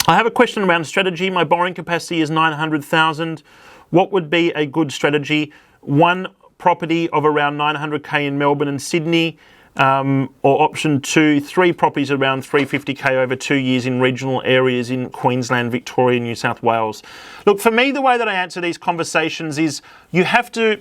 I have a question around strategy. My borrowing capacity is 900,000. What would be a good strategy? One property of around 900k in Melbourne and Sydney, or option two, three properties around 350k over 2 years in regional areas in Queensland, Victoria, New South Wales. Look, for me, the way that I answer these conversations is you have to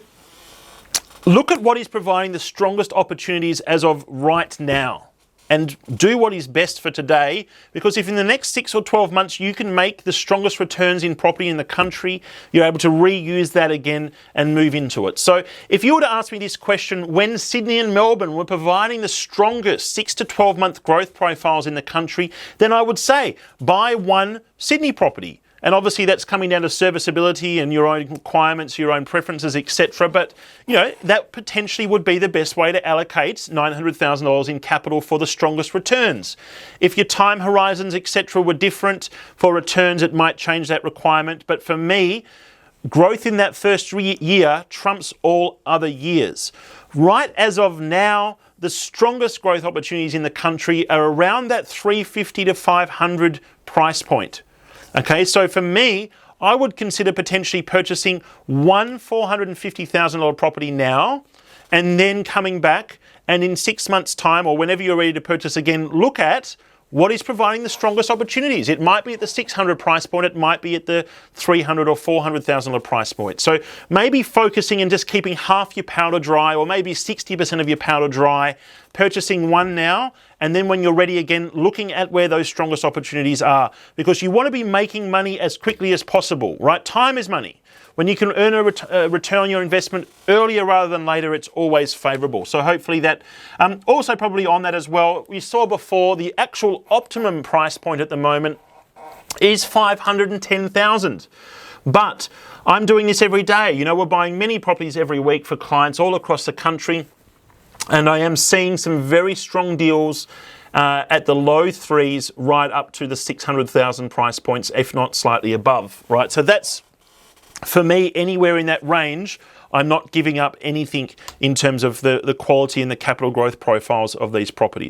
look at what is providing the strongest opportunities as of right now and do what is best for today, because if in the next 6 or 12 months you can make the strongest returns in property in the country, you're able to reuse that again and move into it. So if you were to ask me this question, when Sydney and Melbourne were providing the strongest 6 to 12 month growth profiles in the country, then I would say buy one Sydney property. And obviously that's coming down to serviceability and your own requirements, your own preferences, etc. But, you know, that potentially would be the best way to allocate $900,000 in capital for the strongest returns. If your time horizons, etc. were different for returns, it might change that requirement. But for me, growth in that first year trumps all other years. Right as of now, the strongest growth opportunities in the country are around that 350 to 500 price point. Okay, so for me, I would consider potentially purchasing one $450,000 property now and then coming back and in 6 months' time or whenever you're ready to purchase again, look at what is providing the strongest opportunities. It might be at the 600 price point, it might be at the 300 or $400,000 price point. So maybe focusing and just keeping half your powder dry or maybe 60% of your powder dry, purchasing one now, and then when you're ready again, looking at where those strongest opportunities are, because you want to be making money as quickly as possible, right? Time is money. When you can earn a return on your investment earlier rather than later, it's always favourable. So hopefully that, also probably on that as well, we saw before the actual optimum price point at the moment is 510,000. But I'm doing this every day. You know, we're buying many properties every week for clients all across the country. And I am seeing some very strong deals at the low threes right up to the 600,000 price points, if not slightly above, right? So that's, for me, anywhere in that range, I'm not giving up anything in terms of the quality and the capital growth profiles of these properties.